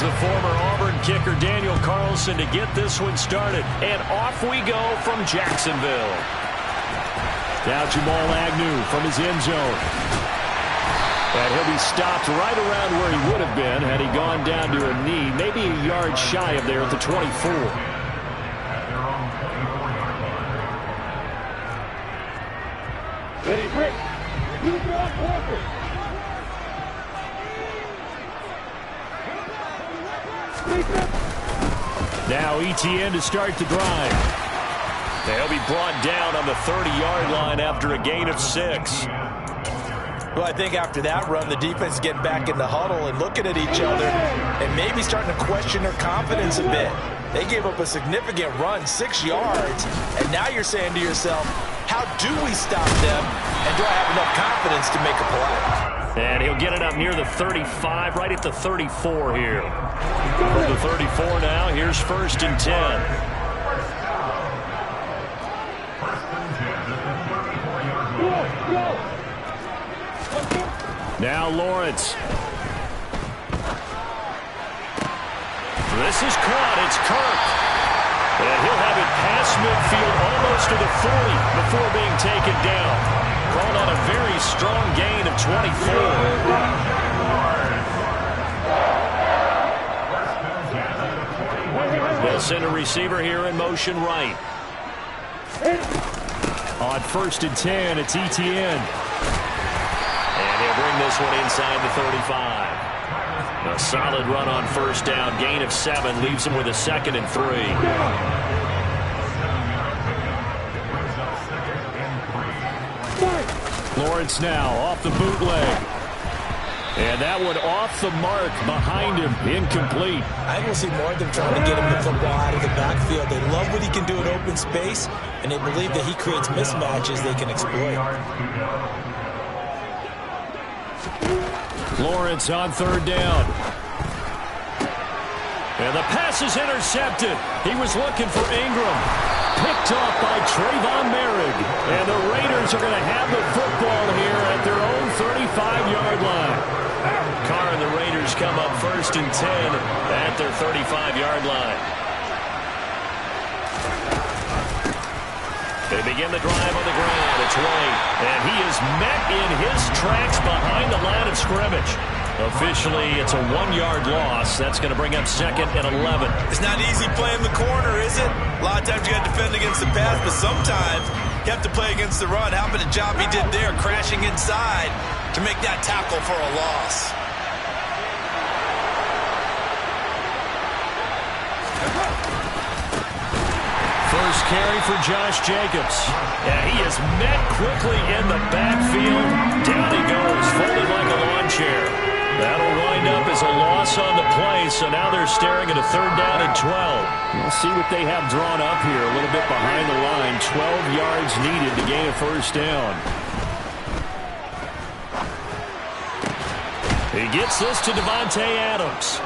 is the former Auburn kicker Daniel Carlson to get this one started. And off we go from Jacksonville. Now Jamal Agnew from his end zone. And he'll be stopped right around where he would have been had he gone down to a knee, maybe a yard shy of there at the 24. Ready, quick. Now ETN to start the drive. They'll be brought down on the 30-yard line after a gain of 6. Well, I think after that run, the defense is getting back in the huddle and looking at each other and maybe starting to question their confidence a bit. They gave up a significant run, 6 yards, and now you're saying to yourself, how do we stop them, and do I have enough confidence to make a play? And he'll get it up near the 35, right at the 34 here. From the 34 now, here's 1st and 10. Now Lawrence. This is caught. It's Kirk. And he'll have it past midfield almost to the 40 before being taken down. Called on a very strong gain of 24. They'll send a receiver here in motion right. On 1st and 10, it's ETN. And he'll bring this one inside the 35. A solid run on 1st down. Gain of 7 leaves him with a 2nd and 3. Lawrence now off the bootleg. And that one off the mark behind him. Incomplete. I think we'll see more of them trying to get him the football out of the backfield. They love what he can do in open space, and they believe that he creates mismatches they can exploit. Lawrence on 3rd down. And the pass is intercepted. He was looking for Ingram. Picked off by Trayvon Merrick. And the Raiders are going to have the football here at their own 35-yard line. Carr and the Raiders come up 1st and 10 at their 35-yard line. They begin the drive on the ground. It's White. And he is met in his tracks behind the line of scrimmage. Officially, it's a 1-yard loss. That's going to bring up 2nd and 11. It's not easy playing the corner, is it? A lot of times you got to defend against the pass, but sometimes you have to play against the run. How about the job he did there, crashing inside to make that tackle for a loss? First carry for Josh Jacobs. And he is met quickly in the backfield. Down he goes, folded like a lawn chair. That'll wind up as a loss on the play, so now they're staring at a 3rd down and 12. We'll see what they have drawn up here, a little bit behind the line. 12 yards needed to gain a 1st down. He gets this to Devontae Adams.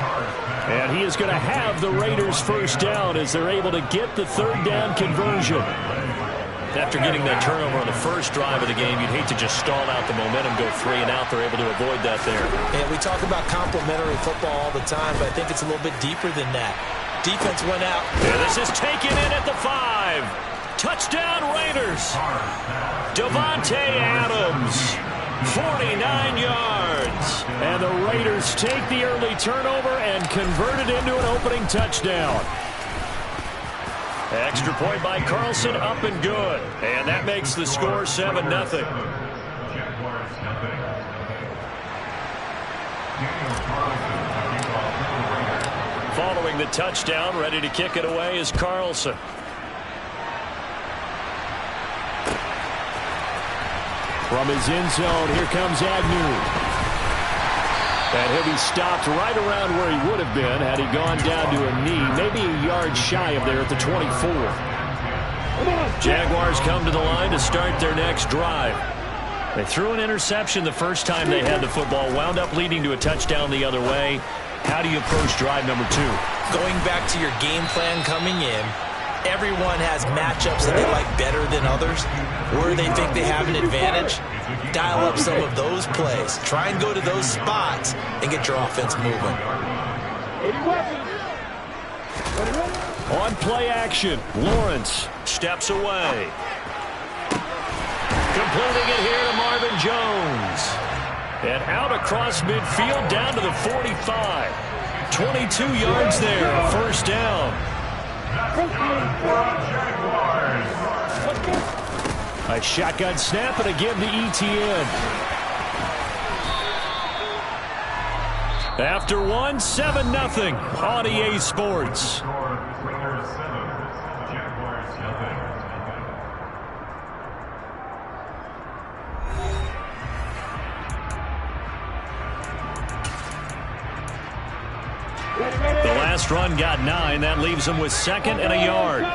And he is going to have the Raiders 1st down as they're able to get the 3rd down conversion. After getting that turnover on the first drive of the game, you'd hate to just stall out the momentum, go 3 and out. They're able to avoid that there. Yeah, we talk about complementary football all the time, but I think it's a little bit deeper than that. Defense went out. And this is taken in at the 5. Touchdown Raiders. Devontae Adams, 49 yards. And the Raiders take the early turnover and convert it into an opening touchdown. Extra point by Carlson, up and good. And that makes the score 7-0. Following the touchdown, ready to kick it away is Carlson. From his end zone, here comes Agnew. And he'll be stopped right around where he would have been had he gone down to a knee, maybe a yard shy of there at the 24. Jaguars come to the line to start their next drive. They threw an interception the first time they had the football, wound up leading to a touchdown the other way. How do you approach drive number 2? Going back to your game plan coming in, everyone has matchups that they like better than others. Where they think they have an advantage, dial up some of those plays. Try and go to those spots and get your offense moving. On play action, Lawrence steps away. Completing it here to Marvin Jones. And out across midfield down to the 45. 22 yards there, first down. A shotgun snap and a give to ETN. After one, 7-0 on EA Sports. The last run got 9. That leaves him with 2nd and a yard.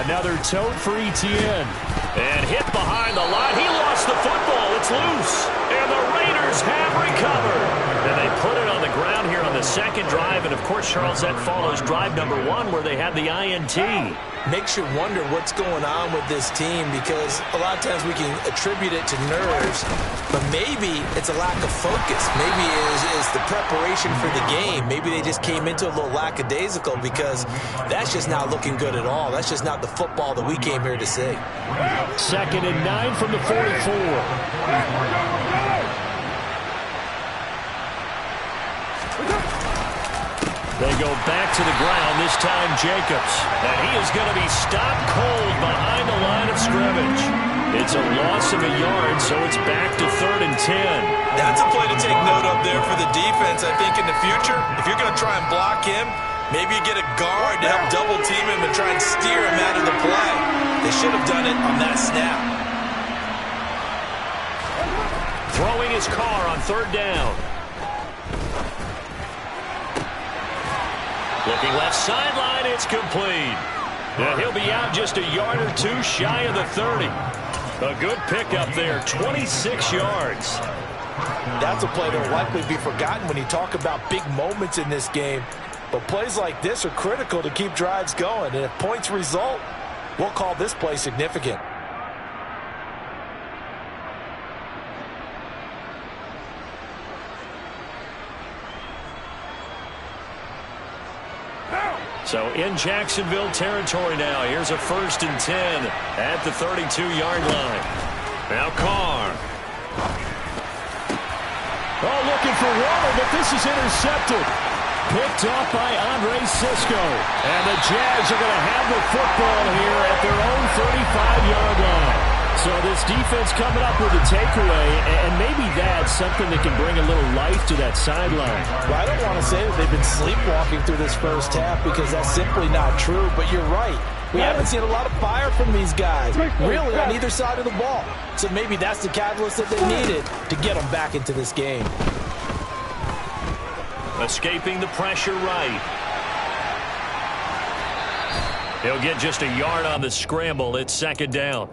Another tote for ETN. And hit behind the line. He lost the football. It's loose. And the Raiders have recovered. And they put it on the ground here on the 2nd drive. And, of course, Charles, that follows drive number 1 where they had the INT. Makes you wonder what's going on with this team, because a lot of times we can attribute it to nerves, but maybe it's a lack of focus. Maybe it's the preparation for the game. Maybe they just came into a little lackadaisical, because that's just not looking good at all. That's just not the football that we came here to see. 2nd and 9 from the 44. They go back to the ground, this time Jacobs. And he is going to be stopped cold behind the line of scrimmage. It's a loss of a yard, so it's back to 3rd and 10. That's a play to take note of there for the defense. I think in the future, if you're going to try and block him, maybe you get a guard to help double team him and try and steer him out of the play. They should have done it on that snap. Throwing his car on 3rd down. Looking left sideline, it's complete. And he'll be out just a yard or 2 shy of the 30. A good pickup there, 26 yards. That's a play that will likely be forgotten when you talk about big moments in this game. But plays like this are critical to keep drives going. And if points result, we'll call this play significant. So in Jacksonville territory now. Here's a 1st and 10 at the 32-yard line. Now Carr. Oh, looking for Waller, but this is intercepted. Picked off by Andre Sisco. And the Jags are going to have the football here at their own 35-yard line. So this defense coming up with a takeaway, and maybe that's something that can bring a little life to that sideline. Well, I don't want to say that they've been sleepwalking through this first half, because that's simply not true, but you're right. We haven't seen a lot of fire from these guys, really, on either side of the ball. So maybe that's the catalyst that they needed to get them back into this game. Escaping the pressure right. He'll get just a yard on the scramble. It's 2nd down.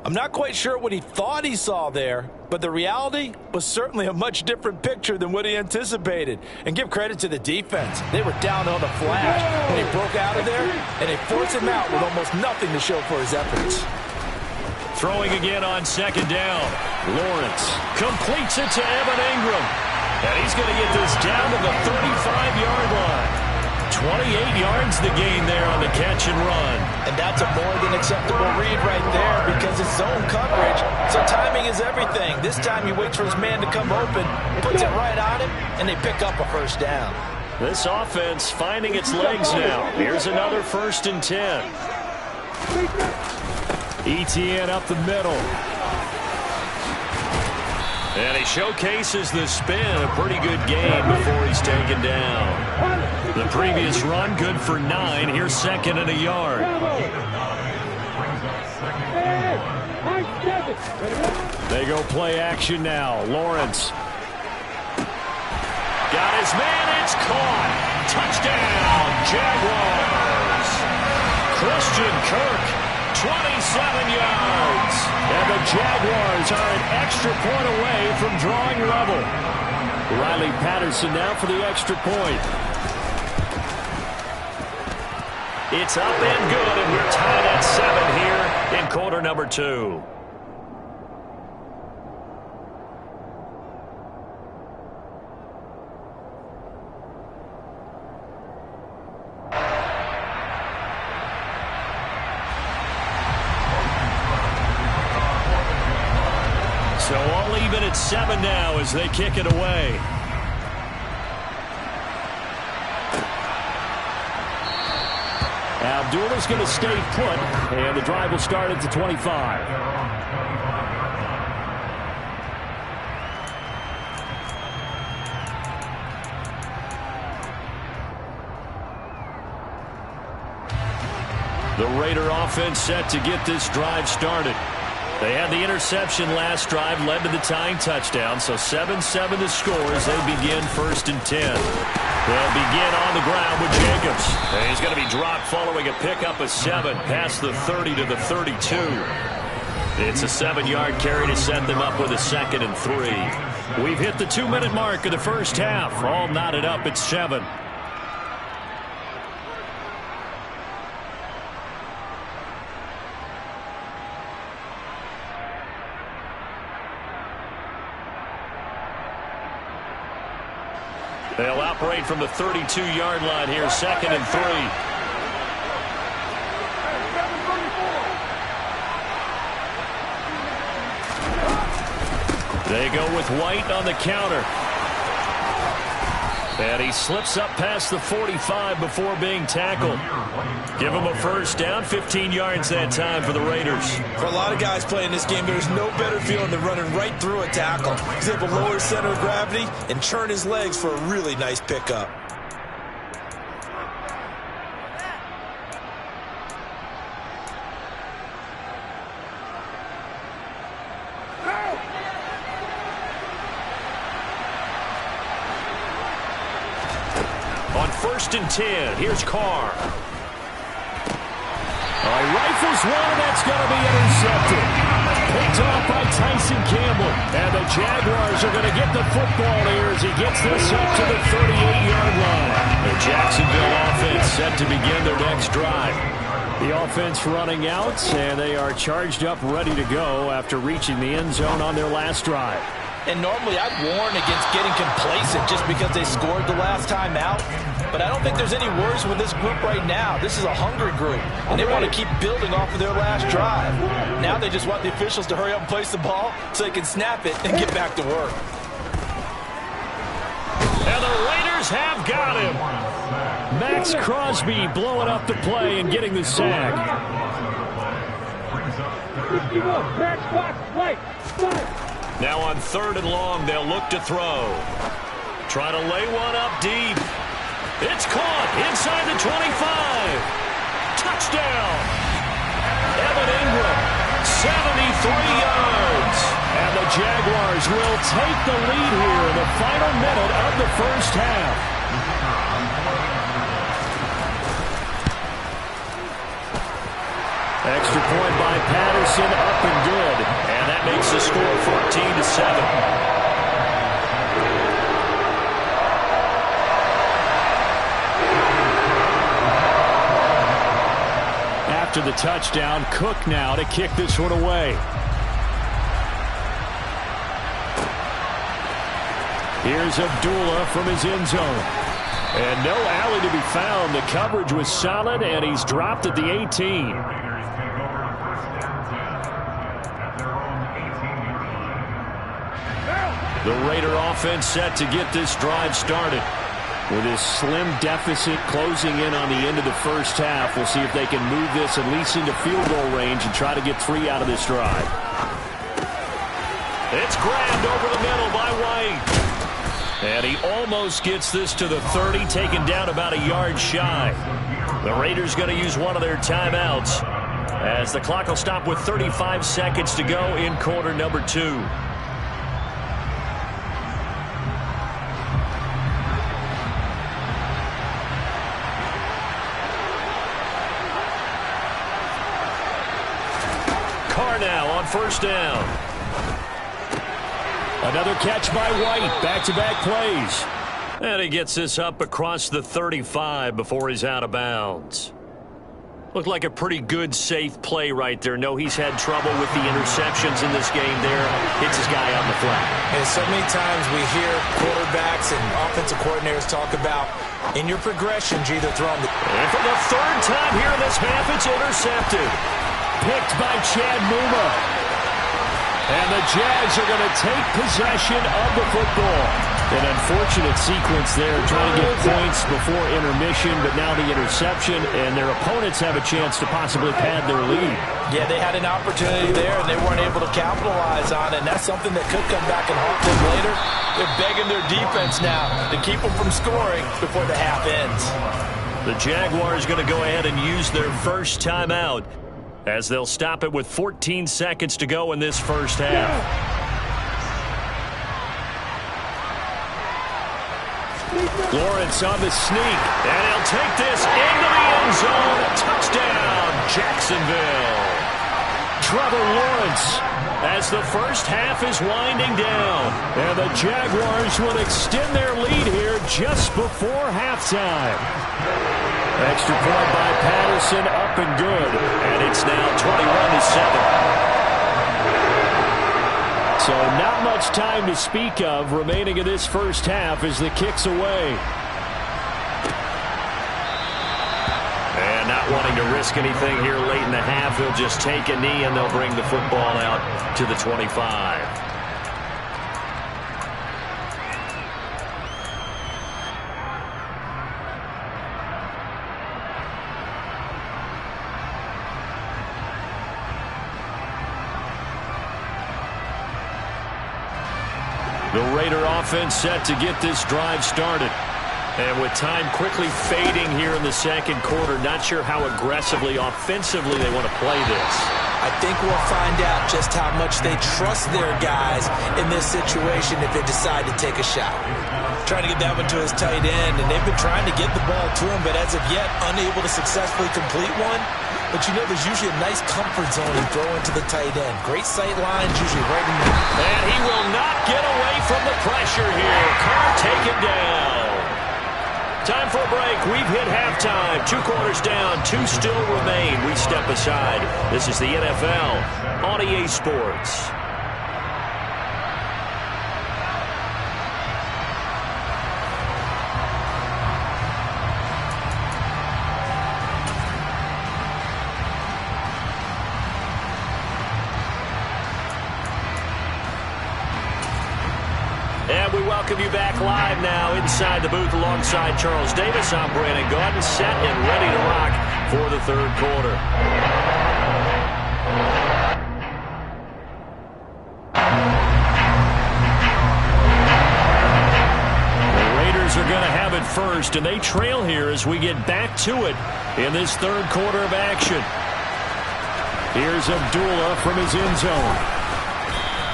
I'm not quite sure what he thought he saw there, but the reality was certainly a much different picture than what he anticipated. And give credit to the defense. They were down on the flash, and he broke out of there, and they forced him out with almost nothing to show for his efforts. Throwing again on 2nd down. Lawrence completes it to Evan Ingram. And he's going to get this down to the 35-yard line. 28 yards the gain there on the catch and run. And that's a more than acceptable read right there, because it's zone coverage, so timing is everything. This time he waits for his man to come open, puts it right on him, and they pick up a 1st down. This offense finding its legs now. Here's another 1st and 10. ETN up the middle. And he showcases the spin, a pretty good gain before he's taken down. The previous run, good for 9. Here's 2nd and a yard. They go play action now. Lawrence. Got his man, it's caught. Touchdown, Jaguars. Christian Kirk. 27 yards. And the Jaguars are an extra point away from drawing level. Riley Patterson now for the extra point. It's up and good, and we're tied at 7 here in quarter number 2. So all even at 7 now as they kick it away. Abdullah's going to stay put, and the drive will start at the 25. The Raider offense set to get this drive started. They had the interception last drive, led to the tying touchdown, so 7-7 the score as they begin 1st and 10. They'll begin on the ground with Jacobs. And he's going to be dropped following a pickup of 7 past the 30 to the 32. It's a 7-yard carry to set them up with a 2nd and 3. We've hit the 2-minute mark of the first half. All knotted up at 7. They'll operate from the 32-yard line here, 2nd and 3. They go with White on the counter. And he slips up past the 45 before being tackled. Give him a first down, 15 yards that time for the Raiders. For a lot of guys playing this game, there's no better feeling than running right through a tackle. He's able to lower his center of gravity and churn his legs for a really nice pickup. On 1st and 10, here's Carr. Rifles one, and that's going to be intercepted. Picked off by Tyson Campbell. And the Jaguars are going to get the football here as he gets this up to the 38-yard line. The Jacksonville offense set to begin their next drive. The offense running out, and they are charged up, ready to go after reaching the end zone on their last drive. And normally I'd warn against getting complacent just because they scored the last time out. But I don't think there's any worries with this group right now. This is a hungry group, and they want to keep building off of their last drive. Now they just want the officials to hurry up and place the ball so they can snap it and get back to work. And the Raiders have got him. Max Crosby blowing up the play and getting the sack. Now on 3rd and long, they'll look to throw. Try to lay one up deep. It's caught inside the 25. Touchdown. Evan Ingram, 73 yards. And the Jaguars will take the lead here in the final minute of the first half. Extra point by Patterson, up and good. And that makes the score 14-7. After the touchdown, Cook now to kick this one away. Here's Abdullah from his end zone. And no alley to be found. The coverage was solid, and he's dropped at the 18. The Raider offense set to get this drive started. With this slim deficit closing in on the end of the first half, we'll see if they can move this at least into field goal range and try to get 3 out of this drive. It's grabbed over the middle by White. And he almost gets this to the 30, taken down about a yard shy. The Raiders going to use one of their timeouts as the clock will stop with 35 seconds to go in quarter number 2. Now on 1st down. Another catch by White. Back-to-back plays. And he gets this up across the 35 before he's out of bounds. Looked like a pretty good, safe play right there. No, he's had trouble with the interceptions in this game there. Hits his guy on the flat. And so many times we hear quarterbacks and offensive coordinators talk about in your progressions, you either throwing the... And for the 3rd time here in this half, it's intercepted. Picked by Chad Muma. And the Jags are going to take possession of the football. An unfortunate sequence there, trying to get points before intermission, but now the interception, and their opponents have a chance to possibly pad their lead. Yeah, they had an opportunity there, and they weren't able to capitalize on it, and that's something that could come back and haunt them later. They're begging their defense now to keep them from scoring before the half ends. The Jaguars going to go ahead and use their first timeout, as they'll stop it with 14 seconds to go in this first half. Lawrence on the sneak, and he'll take this into the end zone. Touchdown, Jacksonville. Trevor Lawrence, as the first half is winding down, and the Jaguars will extend their lead here just before halftime. Extra point by Patterson, up and good, and it's now 21-7. So not much time to speak of remaining in this first half as the kick's away. And not wanting to risk anything here late in the half, he'll just take a knee and they'll bring the football out to the 25. The Raider offense set to get this drive started. And with time quickly fading here in the second quarter, not sure how aggressively, offensively they want to play this. I think we'll find out just how much they trust their guys in this situation if they decide to take a shot. Trying to get that one to his tight end, and they've been trying to get the ball to him, but as of yet, unable to successfully complete one. But you know, there's usually a nice comfort zone in throwing to the tight end. Great sight lines, usually right in the... And he will not get away from the pressure here. Carr taken down. Time for a break. We've hit halftime. 2 quarters down. 2 still remain. We step aside. This is the NFL on EA Sports. We welcome you back live now inside the booth alongside Charles Davis. I'm Brandon Gaudin, set and ready to rock for the third quarter. The Raiders are going to have it first, and they trail here as we get back to it in this third quarter of action. Here's Abdullah from his end zone.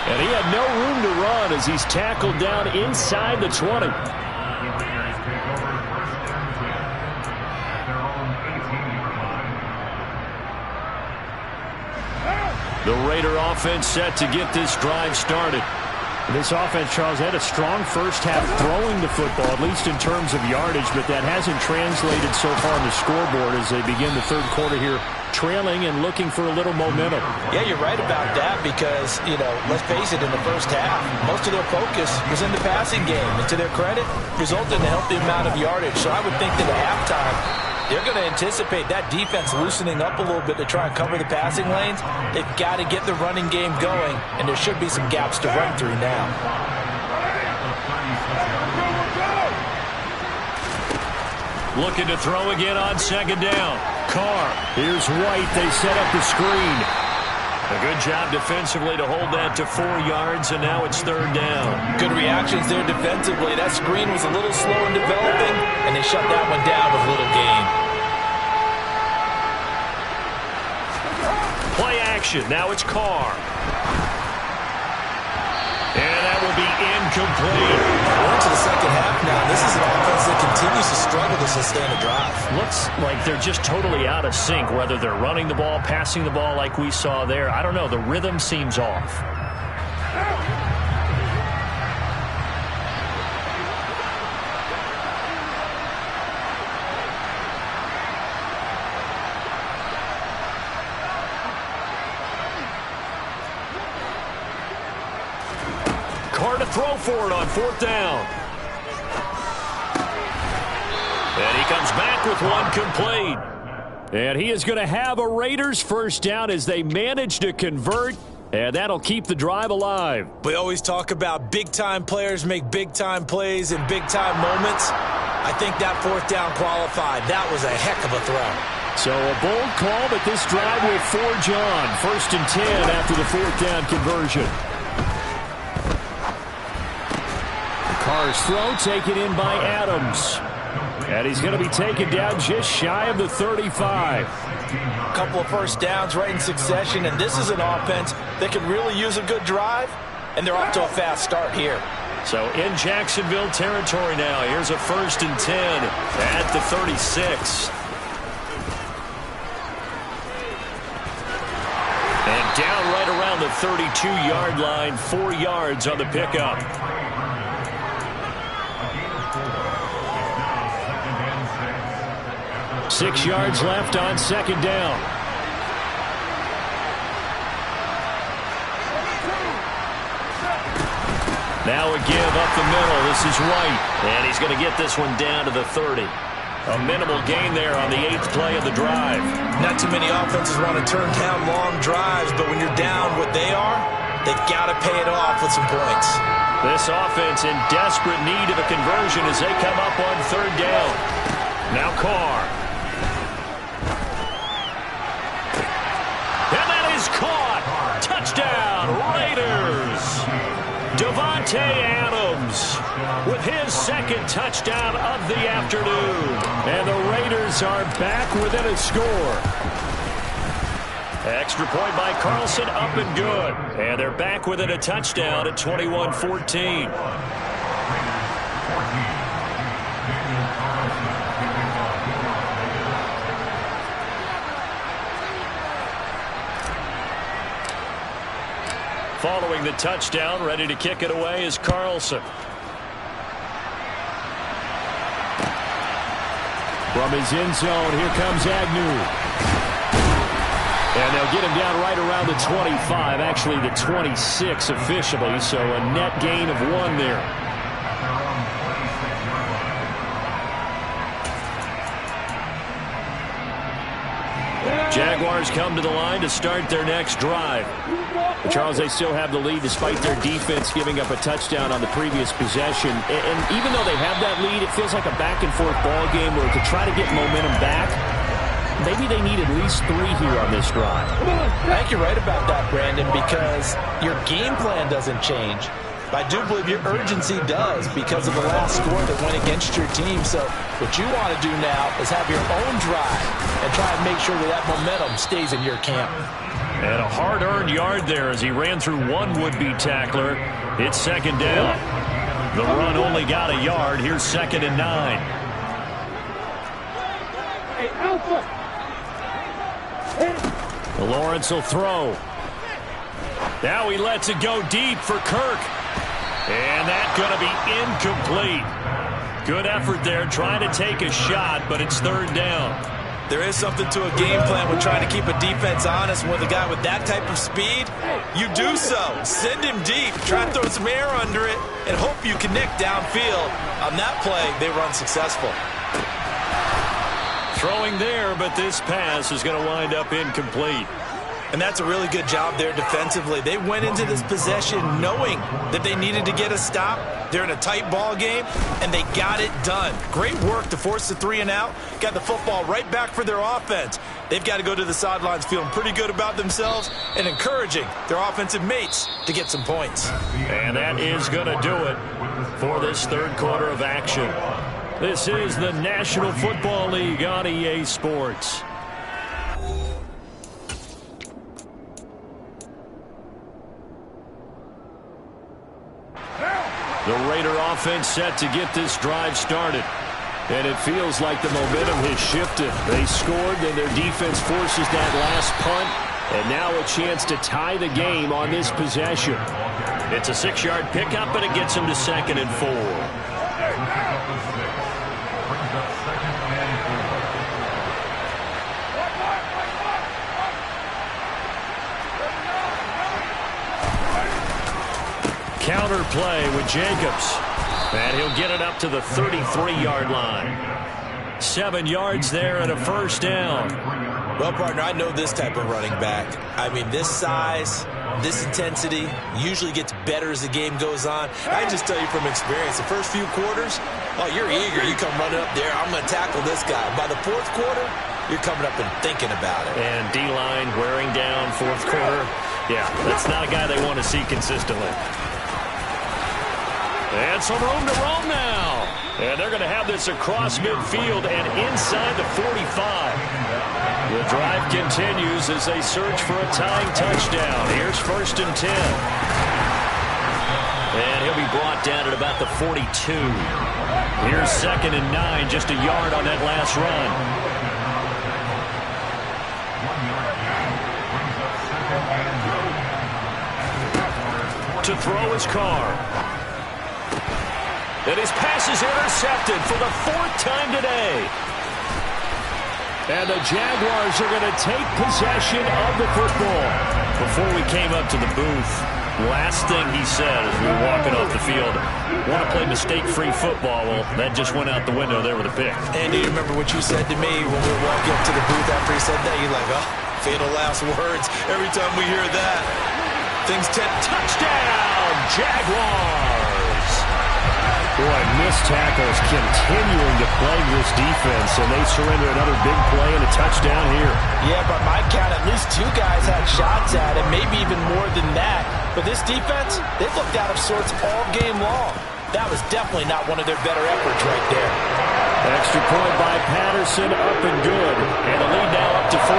And he had no room to run as he's tackled down inside the 20. The Raider offense set to get this drive started. This offense, Charles, had a strong first half throwing the football, at least in terms of yardage, but that hasn't translated so far on the scoreboard as they begin the third quarter here, trailing and looking for a little momentum. Yeah, you're right about that because, you know, let's face it, in the first half, most of their focus was in the passing game. And to their credit, resulted in a healthy amount of yardage. So I would think that at halftime, they're going to anticipate that defense loosening up a little bit to try and cover the passing lanes. They've got to get the running game going, and there should be some gaps to run through now. Looking to throw again on second down. Carr. Here's White. They set up the screen. A good job defensively to hold that to 4 yards, and now it's third down. Good reactions there defensively. That screen was a little slow in developing, and they shut that one down with little gain. Play action. Now it's Carr. And that will be incomplete. We're into the second half now. This is an offense that continues to struggle to sustain a drive. Looks like they're just totally out of sync, whether they're running the ball, passing the ball like we saw there. I don't know. The rhythm seems off. Carr to throw for it on fourth down. And he comes back with one complete. And he is going to have a Raiders first down as they manage to convert And that'll keep the drive alive. We always talk about big-time players make big-time plays in big-time moments. I think that fourth down qualified. That was a heck of a throw. So a bold call, but this drive will forge on. 1st and 10 after the fourth down conversion. Carr's throw taken in by Adams. And he's going to be taken down just shy of the 35. A couple of first downs right in succession, and this is an offense that can really use a good drive, and they're off to a fast start here. So in Jacksonville territory now. Here's a 1st and 10 at the 36. And down right around the 32-yard line, 4 yards on the pickup. Six yards left on 2nd down. Now a give up the middle. This is White. And he's going to get this one down to the 30. A minimal gain there on the 8th play of the drive. Not too many offenses want to turn down long drives, but when you're down what they are, they've got to pay it off with some points. This offense in desperate need of a conversion as they come up on 3rd down. Now Carr. Caught. Touchdown, Raiders. Davante Adams with his 2nd touchdown of the afternoon. And the Raiders are back within a score. Extra point by Carlson, up and good. And they're back within a touchdown at 21-14. Following the touchdown, ready to kick it away is Carlson. From his end zone, here comes Agnew. And they'll get him down right around the 25, actually the 26 officially, so a net gain of 1 there. Jaguars come to the line to start their next drive. But Charles, they still have the lead despite their defense giving up a touchdown on the previous possession. And even though they have that lead, it feels like a back-and-forth ball game where to try to get momentum back, maybe they need at least 3 here on this drive. I think you're right about that, Brandon, because your game plan doesn't change. But I do believe your urgency does because of the last score that went against your team. So what you want to do now is have your own drive and try and make sure that that momentum stays in your camp. And a hard-earned yard there as he ran through one would-be tackler. It's 2nd down. The run only got a yard. Here's 2nd and 9. Lawrence will throw. Now he lets it go deep for Kirk. And that's going to be incomplete. Good effort there trying to take a shot, but it's 3rd down. There is something to a game plan with trying to keep a defense honest. With a guy with that type of speed, you do so. Send him deep, try to throw some air under it, and hope you connect downfield. On that play, they were unsuccessful. Throwing there, but this pass is going to wind up incomplete. And that's a really good job there defensively. They went into this possession knowing that they needed to get a stop. They're in a tight ball game, and they got it done. Great work to force the 3 and out. Got the football right back for their offense. They've got to go to the sidelines feeling pretty good about themselves and encouraging their offensive mates to get some points. And that is going to do it for this 3rd quarter of action. This is the National Football League on EA Sports. The Raider offense set to get this drive started. And it feels like the momentum has shifted. They scored, then their defense forces that last punt. And now a chance to tie the game on this possession. It's a 6-yard pickup, and it gets them to 2nd and 4. Counter play with Jacobs. And he'll get it up to the 33-yard line. 7 yards there and a 1st down. Well, partner, I know this type of running back. I mean, this size, This intensity usually gets better as the game goes on. I can just tell you from experience, the first few quarters, oh, you're eager. You come running up there, I'm going to tackle this guy. By the fourth quarter, you're coming up and thinking about it. And D-line wearing down fourth quarter. Yeah, that's not a guy they want to see consistently. And some room to roam now. And they're going to have this across midfield and inside the 45. The drive continues as they search for a tying touchdown. Here's 1st and 10. And he'll be brought down at about the 42. Here's 2nd and 9, just a yard on that last run. To throw his car. And his pass is intercepted for the 4th time today. And the Jaguars are going to take possession of the football. Before we came up to the booth, last thing he said as we were walking off the field, want to play mistake-free football. Well, that just went out the window there with a pick. And do you remember what you said to me when we were walking up to the booth after he said that? You're like, oh, fatal last words. Every time we hear that, things tend... Touchdown, Jaguars! Boy, missed tackles continuing to plague this defense, and they surrender another big play and a touchdown here. Yeah, by my count, at least 2 guys had shots at it, maybe even more than that. But this defense, they looked out of sorts all game long. That was definitely not one of their better efforts right there. Extra point by Patterson, up and good. And the lead now up to 14.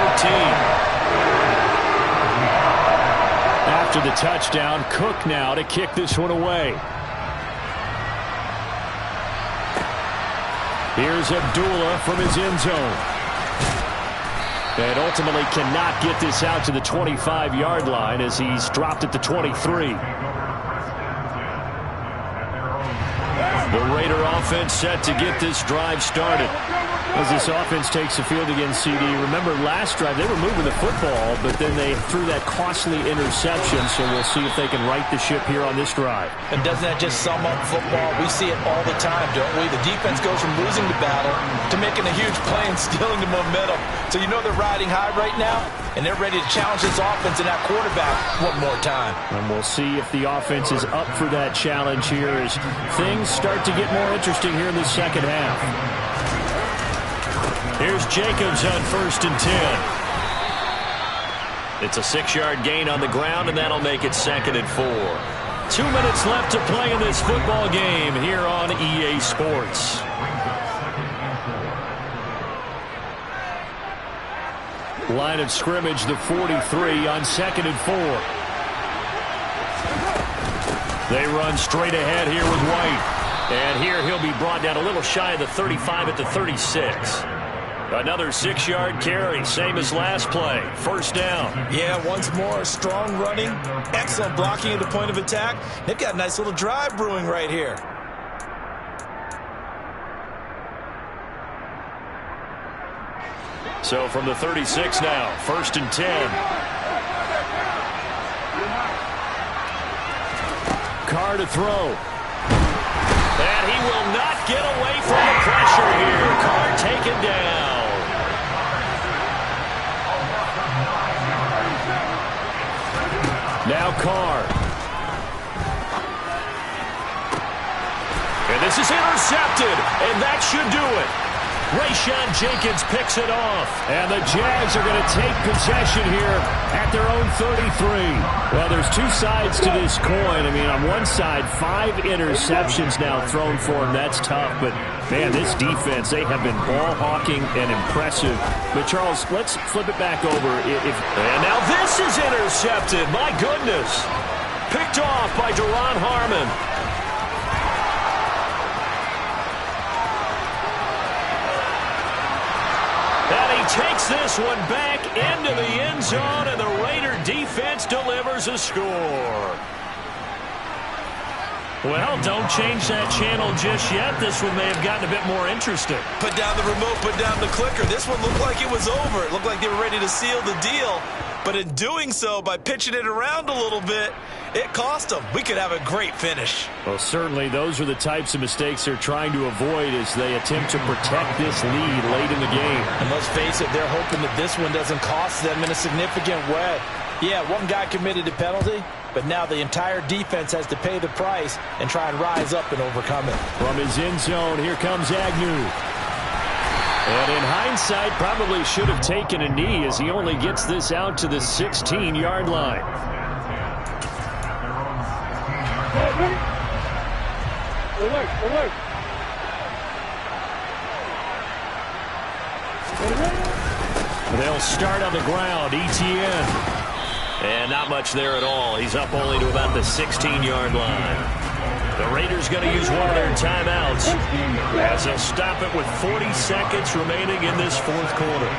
After the touchdown, Cook now to kick this one away. Here's Abdullah from his end zone. And ultimately cannot get this out to the 25-yard line as he's dropped at the 23. The Raider offense set to get this drive started. As this offense takes the field against CD, remember last drive they were moving the football, but then they threw that costly interception, so we'll see if they can right the ship here on this drive. And doesn't that just sum up football? We see it all the time, don't we? The defense goes from losing the battle to making a huge play and stealing the momentum. So you know they're riding high right now, and they're ready to challenge this offense and that quarterback one more time. And we'll see if the offense is up for that challenge here as things start to get more interesting here in the second half. Here's Jacobs on 1st and 10. It's a 6-yard gain on the ground, and that'll make it 2nd and 4. 2 minutes left to play in this football game here on EA Sports. Line of scrimmage, the 43 on 2nd and 4. They run straight ahead here with White. And here he'll be brought down a little shy of the 35 at the 36. Another 6-yard carry, same as last play. 1st down. Yeah, once more, strong running, excellent blocking at the point of attack. They've got a nice little drive brewing right here. So from the 36 now, 1st and 10. Carr to throw. And he will not get away from the pressure here. Carr taken down. Now Carr. And this is intercepted, and that should do it. Rayshon Jenkins picks it off. And the Jags are going to take possession here at their own 33. Well, there's 2 sides to this coin. I mean, on one side, 5 interceptions now thrown for him. That's tough. But, man, this defense, they have been ball hawking and impressive. But, Charles, let's flip it back over. And now this is intercepted. My goodness. Picked off by Duron Harmon. Takes this one back into the end zone, and the Raider defense delivers a score. Well, don't change that channel just yet. This one may have gotten a bit more interesting. Put down the remote, put down the clicker. This one looked like it was over. It looked like they were ready to seal the deal. But in doing so, by pitching it around a little bit, it cost them. We could have a great finish. Well, certainly those are the types of mistakes they're trying to avoid as they attempt to protect this lead late in the game. And let's face it, they're hoping that this one doesn't cost them in a significant way. Yeah, one guy committed a penalty, but now the entire defense has to pay the price and try and rise up and overcome it. From his end zone, here comes Agnew. And in hindsight, probably should have taken a knee as he only gets this out to the 16-yard line. They'll start on the ground. ETN. And not much there at all. He's up only to about the 16-yard line. The Raiders going to use one of their timeouts as they'll stop it with 40 seconds remaining in this fourth quarter.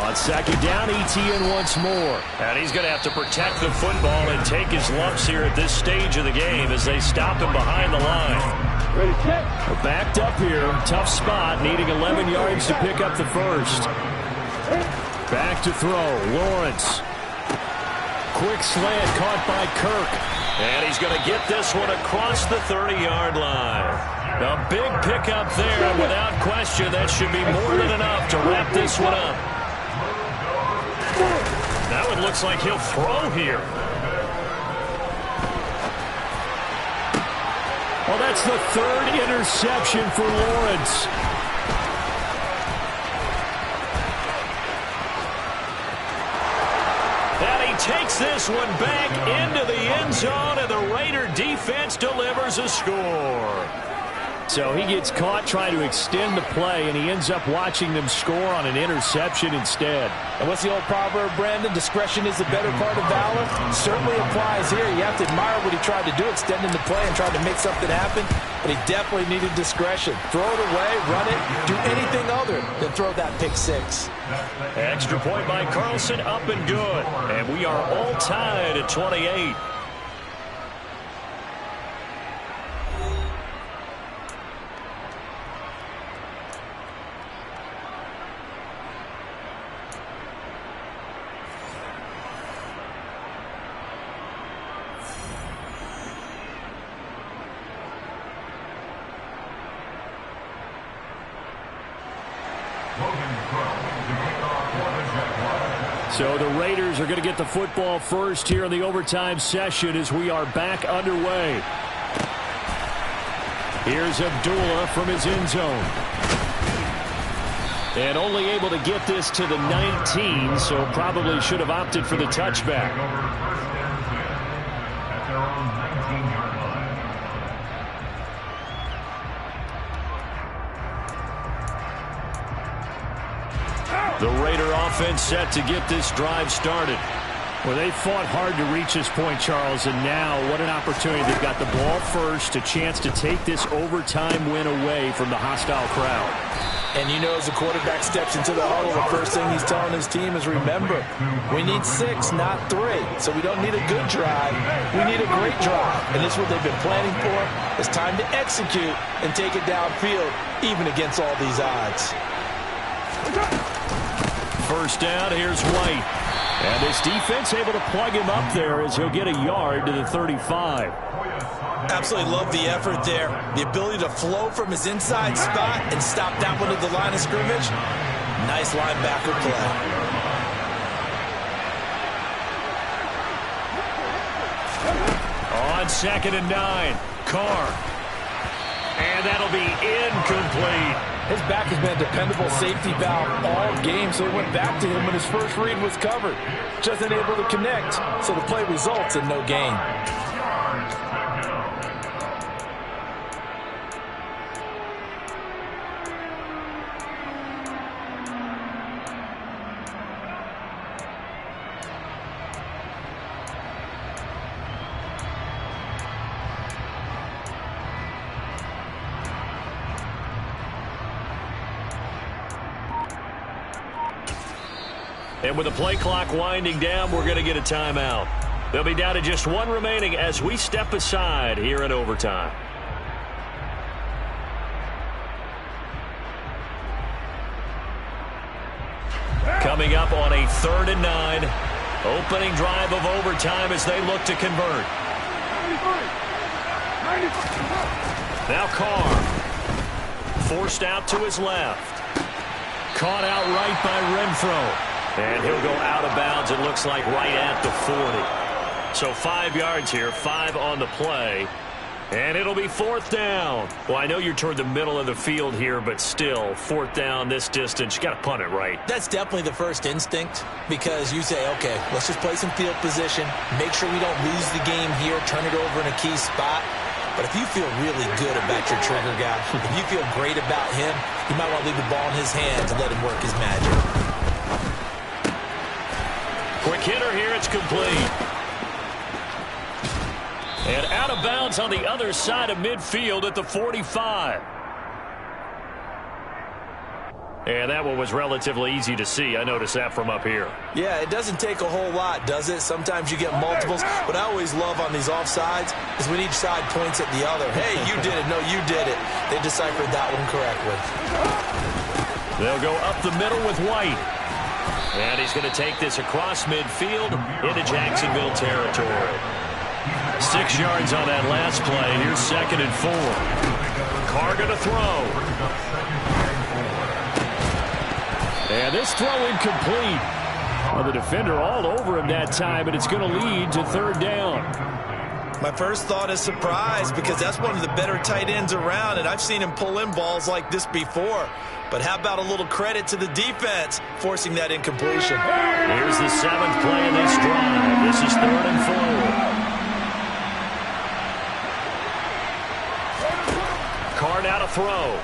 On second down, ETN once more. And he's going to have to protect the football and take his lumps here at this stage of the game as they stop him behind the line. We're backed up here. Tough spot, needing 11 yards to pick up the first. Back to throw. Lawrence. Quick slant caught by Kirk. And he's going to get this one across the 30-yard line. A big pickup there, and without question, that should be more than enough to wrap this one up. Now it looks like he'll throw here. Well, that's the third interception for Lawrence. And he takes this one back into the end zone, and the Raider defense delivers a score. So he gets caught trying to extend the play, and he ends up watching them score on an interception instead. And what's the old proverb, Brandon? Discretion is the better part of valor. Certainly applies here. You have to admire what he tried to do, extending the play and trying to make something happen. But he definitely needed discretion. Throw it away, run it, do anything other than throw that pick six. Extra point by Carlson, up and good. And we are all tied at 28. So the Raiders are going to get the football first here in the overtime session as we are back underway. Here's Abdullah from his end zone. And only able to get this to the 19, so probably should have opted for the touchback. The Raider offense set to get this drive started. Well, they fought hard to reach this point, Charles, and now what an opportunity. They've got the ball first, a chance to take this overtime win away from the hostile crowd. And you know, as the quarterback steps into the huddle, the first thing he's telling his team is, remember, we need 6, not 3. So we don't need a good drive. We need a great drive. And this is what they've been planning for. It's time to execute and take it downfield, even against all these odds. First down, here's White. And this defense able to plug him up there as he'll get a yard to the 35. Absolutely love the effort there. The ability to flow from his inside spot and stop that one at the line of scrimmage. Nice linebacker play. On 2nd and 9, Carr. And that'll be incomplete. His back has been a dependable safety valve all game, so he went back to him when his first read was covered. Just unable to connect, so the play results in no gain. And with the play clock winding down, we're going to get a timeout. They'll be down to just one remaining as we step aside here in overtime. Coming up on a 3rd and 9. Opening drive of overtime as they look to convert. Now Carr. Forced out to his left. Caught out right by Renfro. And he'll go out of bounds, it looks like, right at the 40. So 5 yards here, 5 on the play. And it'll be 4th down. Well, I know you're toward the middle of the field here, but still, 4th down this distance, you got to punt it right. That's definitely the first instinct, because you say, okay, let's just play some field position, make sure we don't lose the game here, turn it over in a key spot. But if you feel really good about your trigger guy, if you feel great about him, you might want to leave the ball in his hands and let him work his magic. Quick hitter here, it's complete. And out of bounds on the other side of midfield at the 45. And that one was relatively easy to see. I noticed that from up here. Yeah, it doesn't take a whole lot, does it? Sometimes you get multiples. What I always love on these offsides is when each side points at the other. Hey, you did it. No, you did it. They deciphered that one correctly. They'll go up the middle with White. And he's going to take this across midfield into Jacksonville territory. 6 yards on that last play. Here's 2nd and 4. Carr going to throw. And this throw incomplete. Well, the defender all over him that time, and it's going to lead to 3rd down. My first thought is surprise, because that's one of the better tight ends around, and I've seen him pull in balls like this before. But how about a little credit to the defense forcing that incompletion? Here's the 7th play of this drive. This is 3rd and 4. Carr now to throw.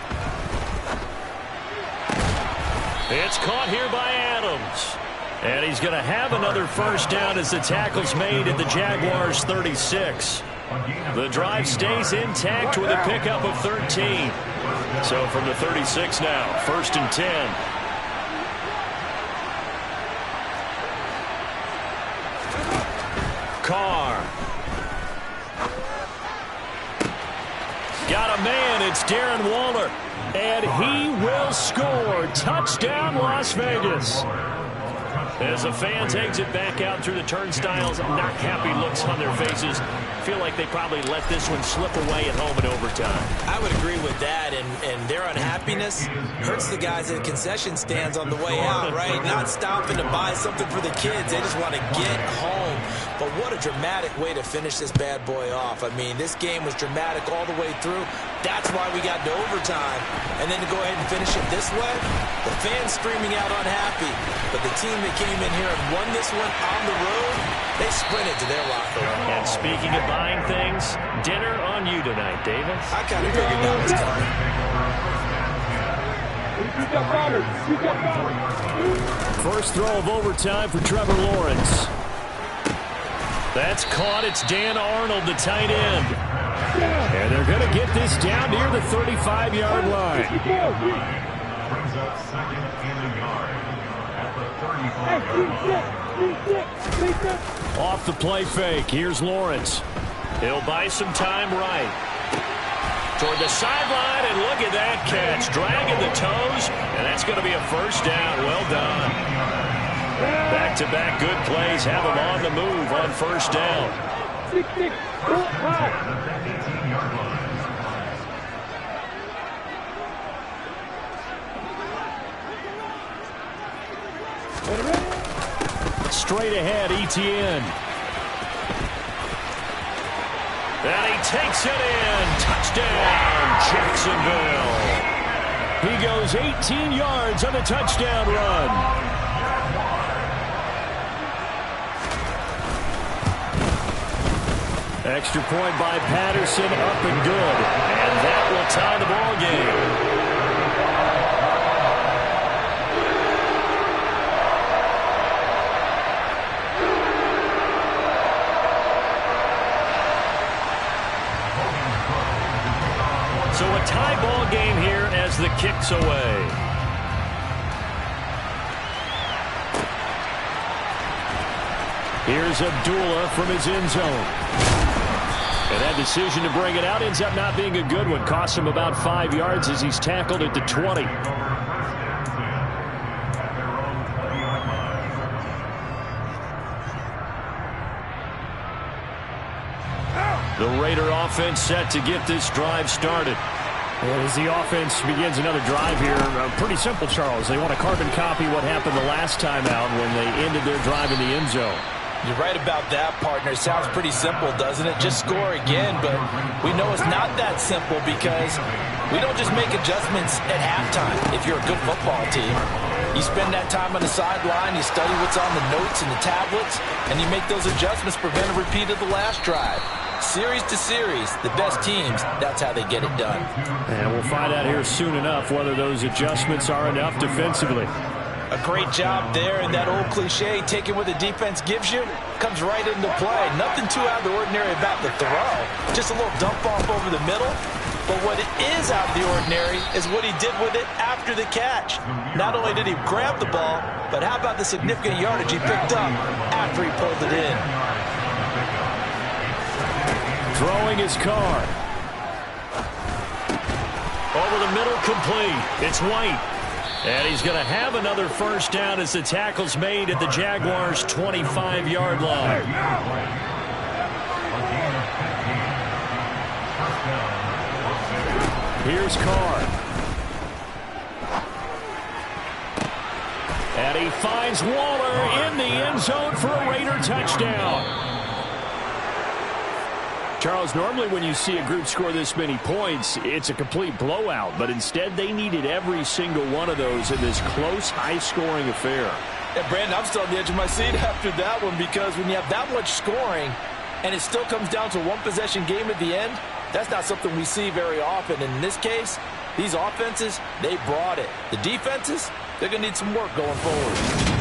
It's caught here by Adams. And he's going to have another first down as the tackle's made at the Jaguars' 36. The drive stays intact with a pickup of 13. So from the 36 now, 1st and 10. Carr. Got a man, it's Darren Waller. And he will score. Touchdown, Las Vegas. As the fans exit back out through the turnstiles, not happy looks on their faces. Feel like they probably let this one slip away at home in overtime. I would agree with that, and their unhappiness hurts the guys at the concession stands on the way out, right? Not stopping to buy something for the kids. They just want to get home. But what a dramatic way to finish this bad boy off. I mean, this game was dramatic all the way through. That's why we got to overtime. And then to go ahead and finish it this way, the fans screaming out unhappy. But the team that came in here and won this one on the road, they sprinted to their locker room. And speaking of buying things, dinner on you tonight, Davis. I kind of figured that was coming. First throw of overtime for Trevor Lawrence. That's caught. It's Dan Arnold, the tight end. And they're going to get this down near the 35-yard line. Brings up 2nd and a yard at the 35. Off the play fake. Here's Lawrence. He'll buy some time right. Toward the sideline, and look at that catch. Dragging the toes, and that's going to be a first down. Well done. Back-to-back good plays have him on the move on first down. 18-yard line. Straight ahead, Etienne. And he takes it in. Touchdown, Jacksonville. He goes 18 yards on the touchdown run. Extra point by Patterson, up and good. And that will tie the ball game. So a tie ball game here as the kick's away. Here's Abdullah from his end zone. And that decision to bring it out ends up not being a good one. Costs him about 5 yards as he's tackled at the 20. The Raider offense set to get this drive started. And as the offense begins another drive here, pretty simple, Charles. They want to carbon copy what happened the last time out when they ended their drive in the end zone. You're right about that, partner. Sounds pretty simple, doesn't it? Just score again, but we know it's not that simple because we don't just make adjustments at halftime if you're a good football team. You spend that time on the sideline, you study what's on the notes and the tablets, and you make those adjustments, prevent a repeat of the last drive. Series to series, the best teams, that's how they get it done. And we'll find out here soon enough whether those adjustments are enough defensively. A great job there, and that old cliche, taking what the defense gives you, comes right into play. Nothing too out of the ordinary about the throw. Just a little dump off over the middle. But what is out of the ordinary is what he did with it after the catch. Not only did he grab the ball, but how about the significant yardage he picked up after he pulled it in? Throwing his card. Over the middle, complete. It's White. And he's going to have another first down as the tackle's made at the Jaguars' 25-yard line. Here's Carr. And he finds Waller in the end zone for a Raider touchdown. Charles, normally when you see a group score this many points, it's a complete blowout. But instead, they needed every single one of those in this close, high-scoring affair. Yeah, Brandon, I'm still on the edge of my seat after that one because when you have that much scoring and it still comes down to a one-possession game at the end, that's not something we see very often. And in this case, these offenses, they brought it. The defenses, they're going to need some work going forward.